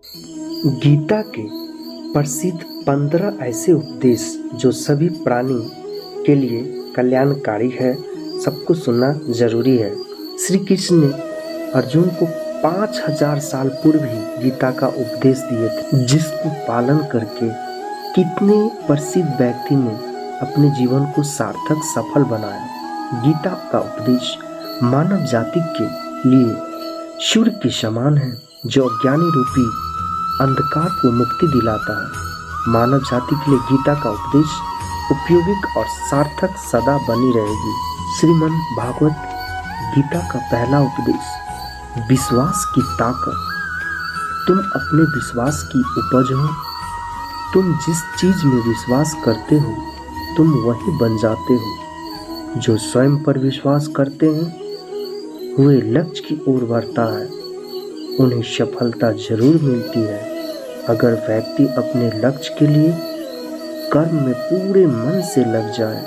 गीता के प्रसिद्ध 15 ऐसे उपदेश जो सभी प्राणी के लिए कल्याणकारी है, सबको सुनना जरूरी है। श्री कृष्ण ने अर्जुन को 5000 साल पूर्व ही गीता का उपदेश दिए थे, जिसको पालन करके कितने प्रसिद्ध व्यक्ति ने अपने जीवन को सार्थक सफल बनाया। गीता का उपदेश मानव जाति के लिए सूर्य के समान है, जो अज्ञानी रूपी अंधकार को मुक्ति दिलाता है। मानव जाति के लिए गीता का उपदेश उपयोगिक और सार्थक सदा बनी रहेगी। श्रीमद् भागवत गीता का पहला उपदेश, विश्वास की ताकत। तुम अपने विश्वास की उपज हो। तुम जिस चीज में विश्वास करते हो, तुम वही बन जाते हो। जो स्वयं पर विश्वास करते हैं, हुए लक्ष्य की ओर बढ़ता है, उन्हें सफलता जरूर मिलती है। अगर व्यक्ति अपने लक्ष्य के लिए कर्म में पूरे मन से लग जाए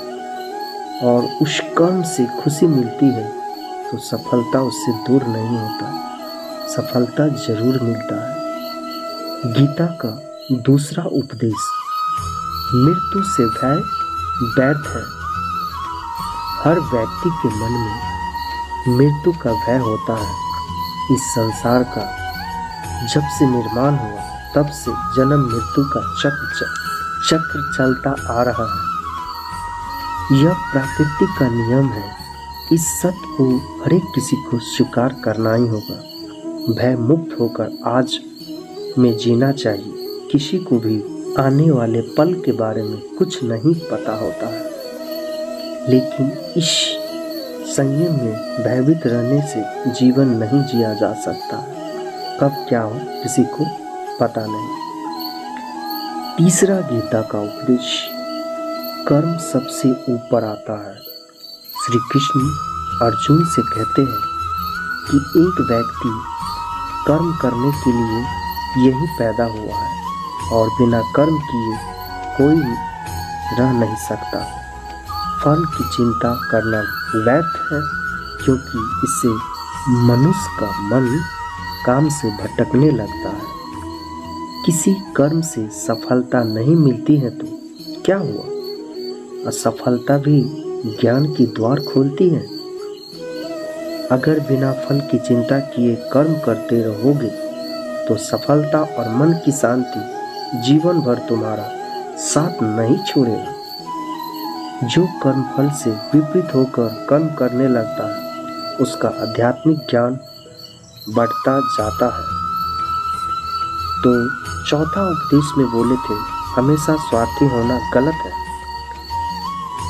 और उस कर्म से खुशी मिलती है, तो सफलता उससे दूर नहीं होता, सफलता जरूर मिलता है। गीता का दूसरा उपदेश, मृत्यु से भय व्यर्थ है। हर व्यक्ति के मन में मृत्यु का भय होता है। इस संसार का जब से निर्माण हुआ, तब से जन्म मृत्यु का चक्र चलता आ रहा है। यह प्रकृति का नियम है। इस सत्य को हर एक किसी को स्वीकार करना ही होगा। भय मुक्त होकर आज में जीना चाहिए। किसी को भी आने वाले पल के बारे में कुछ नहीं पता होता है, लेकिन इस संयम में भयभीत रहने से जीवन नहीं जिया जा सकता। कब क्या हो किसी को पता नहीं। तीसरा गीता का उपदेश, कर्म सबसे ऊपर आता है। श्री कृष्ण अर्जुन से कहते हैं कि एक व्यक्ति कर्म करने के लिए यही पैदा हुआ है और बिना कर्म किए कोई रह नहीं सकता। फल की चिंता करना व्यर्थ है, क्योंकि इससे मनुष्य का मन काम से भटकने लगता है। किसी कर्म से सफलता नहीं मिलती है तो क्या हुआ? असफलता भी ज्ञान की द्वार खोलती है। अगर बिना फल की चिंता किए कर्म करते रहोगे, तो सफलता और मन की शांति जीवन भर तुम्हारा साथ नहीं छोड़ेगा। जो कर्म फल से विपरीत होकर कर्म करने लगता है, उसका आध्यात्मिक ज्ञान बढ़ता जाता है। तो चौथा उपदेश में बोले थे, हमेशा स्वार्थी होना गलत है।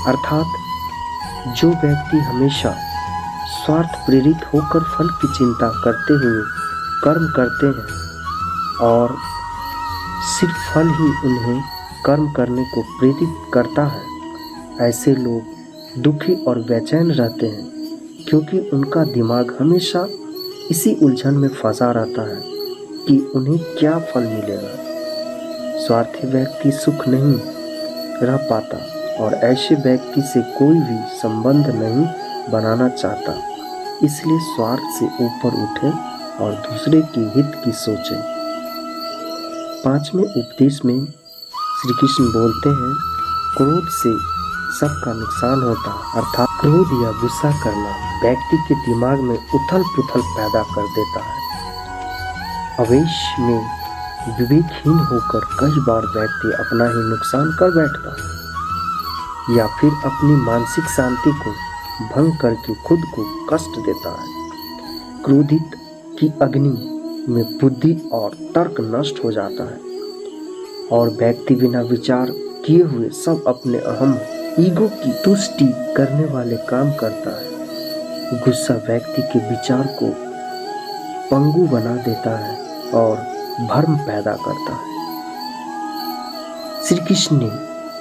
अर्थात जो व्यक्ति हमेशा स्वार्थ प्रेरित होकर फल की चिंता करते हुए कर्म करते हैं और सिर्फ फल ही उन्हें कर्म करने को प्रेरित करता है, ऐसे लोग दुखी और बेचैन रहते हैं, क्योंकि उनका दिमाग हमेशा इसी उलझन में फंसा रहता है कि उन्हें क्या फल मिलेगा। स्वार्थी व्यक्ति सुख नहीं रह पाता और ऐसे व्यक्ति से कोई भी संबंध नहीं बनाना चाहता। इसलिए स्वार्थ से ऊपर उठे और दूसरे के हित की सोचें। पांचवें उपदेश में श्री कृष्ण बोलते हैं, क्रोध से सबका नुकसान होता है। अर्थात क्रोध या गुस्सा करना व्यक्ति के दिमाग में उथल पुथल पैदा कर देता है। आवेश में विवेकहीन होकर कई बार व्यक्ति अपना ही नुकसान कर बैठता है या फिर अपनी मानसिक शांति को भंग करके खुद को कष्ट देता है। क्रोधित की अग्नि में बुद्धि और तर्क नष्ट हो जाता है और व्यक्ति बिना विचार किए हुए सब अपने अहम ईगो की तुष्टि करने वाले काम करता है। गुस्सा व्यक्ति के विचार को पंगु बना देता है और भ्रम पैदा करता है। श्री कृष्ण ने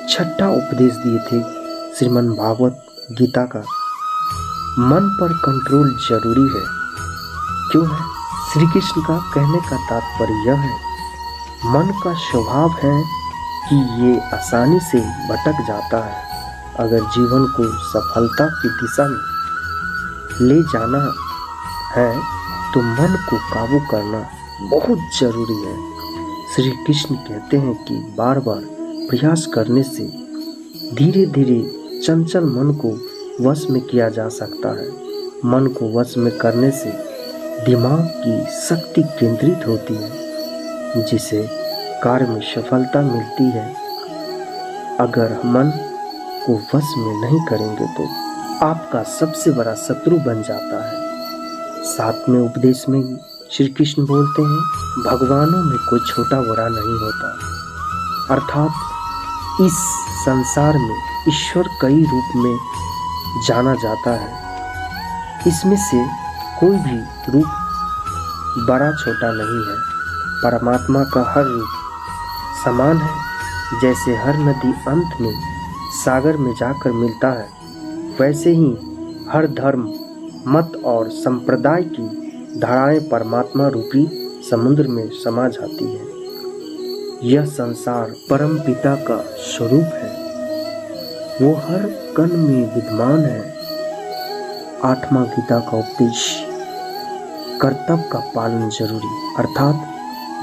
छठा उपदेश दिए थे श्रीमद् भागवत गीता का, मन पर कंट्रोल जरूरी है। क्यों है? श्री कृष्ण का कहने का तात्पर्य यह है, मन का स्वभाव है कि ये आसानी से भटक जाता है। अगर जीवन को सफलता की दिशा में ले जाना है, तो मन को काबू करना बहुत जरूरी है। श्री कृष्ण कहते हैं कि बार बार प्रयास करने से धीरे धीरे चंचल मन को वश में किया जा सकता है। मन को वश में करने से दिमाग की शक्ति केंद्रित होती है, जिसे कार्य में सफलता मिलती है। अगर मन को वश में नहीं करेंगे तो आपका सबसे बड़ा शत्रु बन जाता है। सातवें उपदेश में श्री कृष्ण बोलते हैं, भगवानों में कोई छोटा बड़ा नहीं होता, अर्थात इस संसार में ईश्वर कई रूप में जाना जाता है। इसमें से कोई भी रूप बड़ा छोटा नहीं है। परमात्मा का हर रूप समान है। जैसे हर नदी अंत में सागर में जाकर मिलता है, वैसे ही हर धर्म, मत और संप्रदाय की धाराएं परमात्मा रूपी समुद्र में समा जाती है। यह संसार परम पिता का स्वरूप है। वो हर कण में विद्यमान है। आठवां गीता का उपदेश, कर्तव्य का पालन जरूरी, अर्थात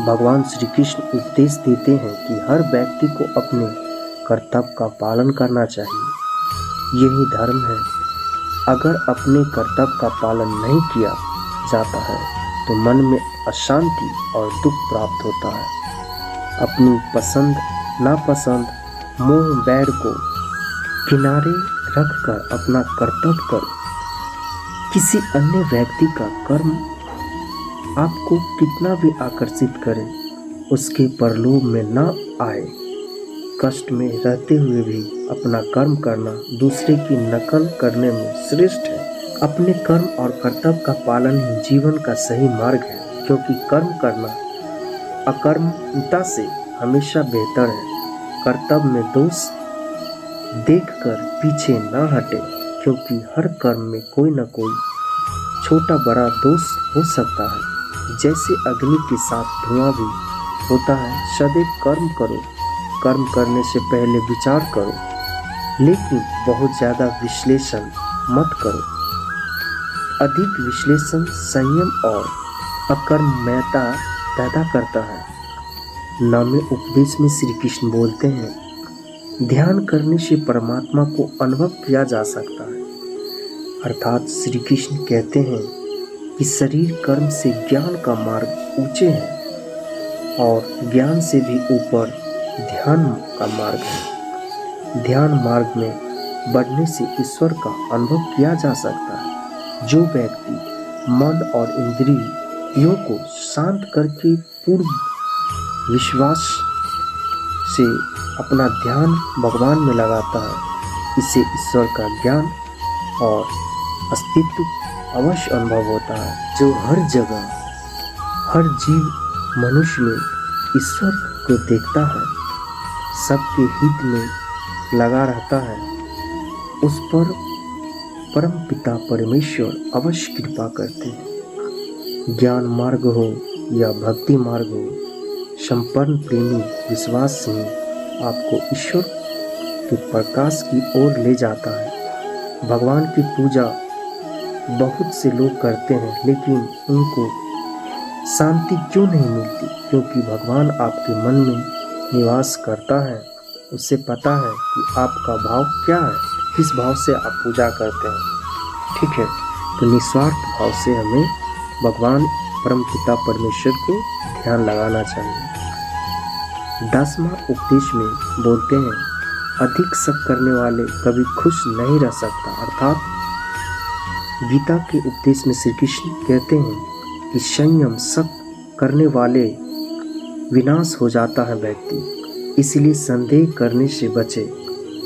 भगवान श्री कृष्ण उपदेश देते हैं कि हर व्यक्ति को अपने कर्तव्य का पालन करना चाहिए। यही धर्म है। अगर अपने कर्तव्य का पालन नहीं किया जाता है तो मन में अशांति और दुख प्राप्त होता है। अपनी पसंद नापसंद, मोह बैर को किनारे रखकर अपना कर्तव्य करो। किसी अन्य व्यक्ति का कर्म आपको कितना भी आकर्षित करे, उसके परलोभ में न आए। कष्ट में रहते हुए भी अपना कर्म करना दूसरे की नकल करने में श्रेष्ठ है। अपने कर्म और कर्तव्य का पालन ही जीवन का सही मार्ग है, क्योंकि कर्म करना अकर्मता से हमेशा बेहतर है। कर्तव्य में दोष देखकर पीछे न हटे, क्योंकि हर कर्म में कोई न कोई छोटा बड़ा दोष हो सकता है। जैसे अग्नि के साथ धुआं भी होता है। सदैव कर्म करो, कर्म करने से पहले विचार करो, लेकिन बहुत ज़्यादा विश्लेषण मत करो। अधिक विश्लेषण संयम और अकर्मण्यता पैदा करता है। नौवें उपदेश में श्री कृष्ण बोलते हैं, ध्यान करने से परमात्मा को अनुभव किया जा सकता है। अर्थात श्री कृष्ण कहते हैं कि शरीर कर्म से ज्ञान का मार्ग ऊंचे है और ज्ञान से भी ऊपर ध्यान का मार्ग है। ध्यान मार्ग में बढ़ने से ईश्वर का अनुभव किया जा सकता है। जो व्यक्ति मन और इंद्रियों को शांत करके पूर्ण विश्वास से अपना ध्यान भगवान में लगाता है, इसे ईश्वर का ज्ञान और अस्तित्व अवश्य अनुभव होता है। जो हर जगह हर जीव मनुष्य में ईश्वर को देखता है, सबके हित में लगा रहता है, उस पर परम पिता परमेश्वर अवश्य कृपा करते हैं। ज्ञान मार्ग हो या भक्ति मार्ग हो, संपन्न प्रेमी विश्वास से आपको ईश्वर के प्रकाश की ओर ले जाता है। भगवान की पूजा बहुत से लोग करते हैं, लेकिन उनको शांति क्यों नहीं मिलती? क्योंकि भगवान आपके मन में निवास करता है। उससे पता है कि आपका भाव क्या है, किस भाव से आप पूजा करते हैं। ठीक है, तो निस्वार्थ भाव से हमें भगवान परम पिता परमेश्वर को ध्यान लगाना चाहिए। 10वां उपदेश में बोलते हैं, अधिक शक करने वाले कभी खुश नहीं रह सकता। अर्थात गीता के उपदेश में श्री कृष्ण कहते हैं कि संयम शक करने वाले विनाश हो जाता है व्यक्ति। इसलिए संदेह करने से बचे।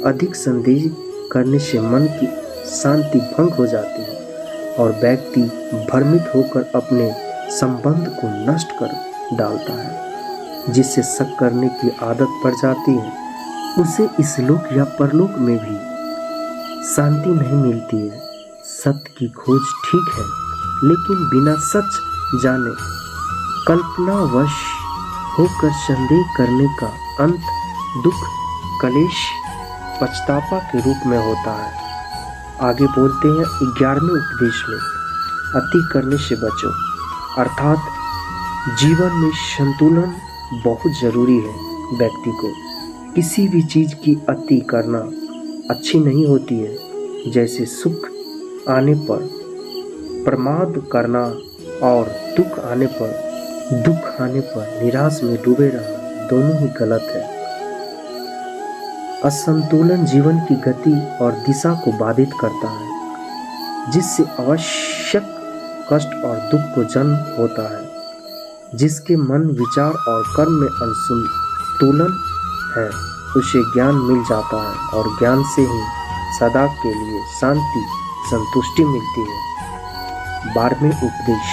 अधिक संदेह करने से मन की शांति भंग हो जाती है और व्यक्ति भ्रमित होकर अपने संबंध को नष्ट कर डालता है। जिससे शक करने की आदत पड़ जाती है, उसे इस लोक या परलोक में भी शांति नहीं मिलती है। सत्य की खोज ठीक है, लेकिन बिना सच जाने कल्पनावश होकर संदेह करने का अंत दुख, कलेश, पछतावा के रूप में होता है। आगे बोलते हैं 11वें उपदेश में, अति करने से बचो। अर्थात जीवन में संतुलन बहुत जरूरी है। व्यक्ति को किसी भी चीज की अति करना अच्छी नहीं होती है। जैसे सुख आने पर प्रमाद करना और दुख आने पर निराश में डूबे रहना दोनों ही गलत है। असंतुलन जीवन की गति और दिशा को बाधित करता है, जिससे आवश्यक कष्ट और दुख को जन्म होता है। जिसके मन, विचार और कर्म में असंतुलन है, उसे ज्ञान मिल जाता है और ज्ञान से ही सदा के लिए शांति, संतुष्टि मिलती है। 12वें उपदेश,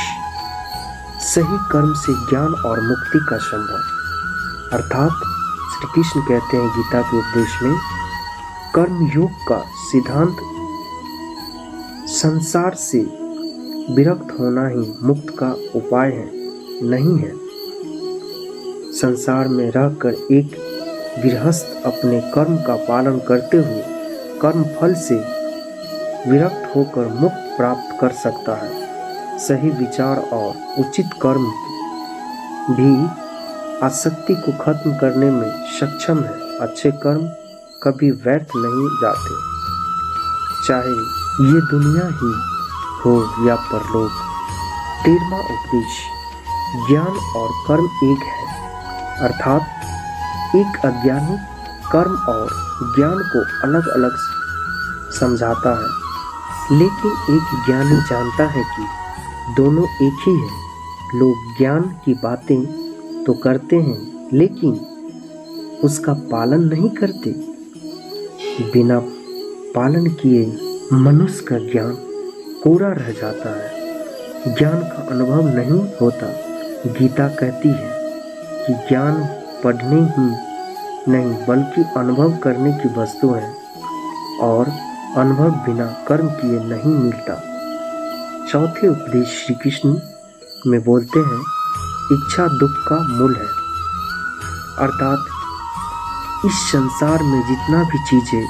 सही कर्म से ज्ञान और मुक्ति का संभव। अर्थात श्री कृष्ण कहते हैं गीता के उपदेश में, कर्म योग का सिद्धांत संसार से विरक्त होना ही मुक्त का उपाय है, नहीं है। संसार में रहकर एक गृहस्थ अपने कर्म का पालन करते हुए कर्म फल से विरक्त होकर मुक्त प्राप्त कर सकता है। सही विचार और उचित कर्म भी आसक्ति को खत्म करने में सक्षम है। अच्छे कर्म कभी व्यर्थ नहीं जाते, चाहे ये दुनिया ही हो या परलोक। 13वां उपदेश, ज्ञान और कर्म एक है। अर्थात एक अज्ञानी कर्म और ज्ञान को अलग अलग समझाता है, लेकिन एक ज्ञानी जानता है कि दोनों एक ही है। लोग ज्ञान की बातें तो करते हैं, लेकिन उसका पालन नहीं करते। बिना पालन किए मनुष्य का ज्ञान कोरा रह जाता है, ज्ञान का अनुभव नहीं होता। गीता कहती है कि ज्ञान पढ़ने ही नहीं बल्कि अनुभव करने की वस्तु है, और अनुभव बिना कर्म किए नहीं मिलता। चौथे उपदेश श्री कृष्ण में बोलते हैं, इच्छा दुख का मूल है। अर्थात इस संसार में जितना भी चीजें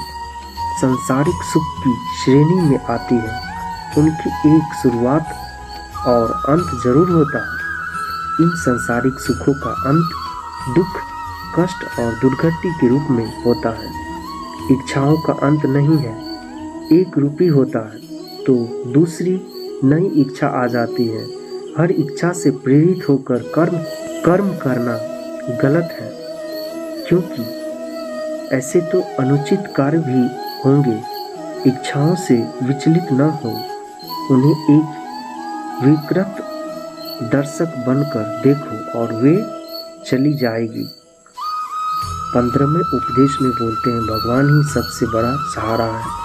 सांसारिक सुख की श्रेणी में आती है, उनकी एक शुरुआत और अंत जरूर होता है। इन सांसारिक सुखों का अंत दुख, कष्ट और दुर्गति के रूप में होता है। इच्छाओं का अंत नहीं है, एक रूपी होता है तो दूसरी नई इच्छा आ जाती है। हर इच्छा से प्रेरित होकर कर्म करना गलत है, क्योंकि ऐसे तो अनुचित कार्य भी होंगे। इच्छाओं से विचलित न हो, उन्हें एक विकृत दर्शक बनकर देखो और वे चली जाएगी। 15वें उपदेश में बोलते हैं, भगवान ही सबसे बड़ा सहारा है।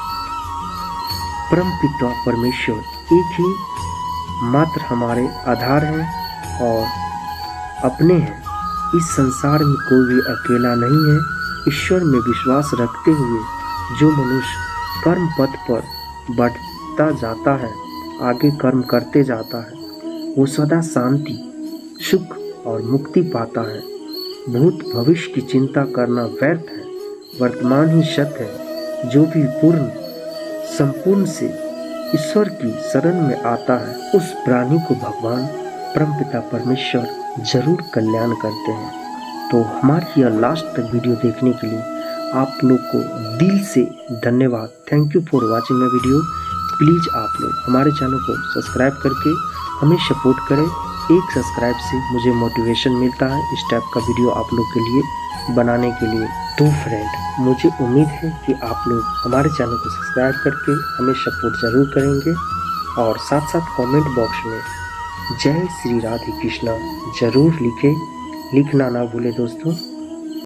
परम पिता परमेश्वर एक ही मात्र हमारे आधार हैं और अपने हैं। इस संसार में कोई भी अकेला नहीं है। ईश्वर में विश्वास रखते हुए जो मनुष्य कर्म पथ पर बढ़ता जाता है, आगे कर्म करते जाता है, वो सदा शांति, सुख और मुक्ति पाता है। भूत भविष्य की चिंता करना व्यर्थ है, वर्तमान ही सत्य है। जो भी पूर्ण संपूर्ण से ईश्वर की शरण में आता है, उस प्राणी को भगवान परमपिता परमेश्वर जरूर कल्याण करते हैं। तो हमारी यह लास्ट तक वीडियो देखने के लिए आप लोग को दिल से धन्यवाद। Thank you for watching my video. Please आप लोग हमारे चैनल को सब्सक्राइब करके हमें सपोर्ट करें। एक सब्सक्राइब से मुझे मोटिवेशन मिलता है इस टाइप का वीडियो आप लोग के लिए बनाने के लिए। तो फ्रेंड, मुझे उम्मीद है कि आप लोग हमारे चैनल को सब्सक्राइब करके हमें सपोर्ट ज़रूर करेंगे, और साथ साथ कमेंट बॉक्स में जय श्री राधे कृष्णा ज़रूर लिखें। लिखना ना भूले दोस्तों।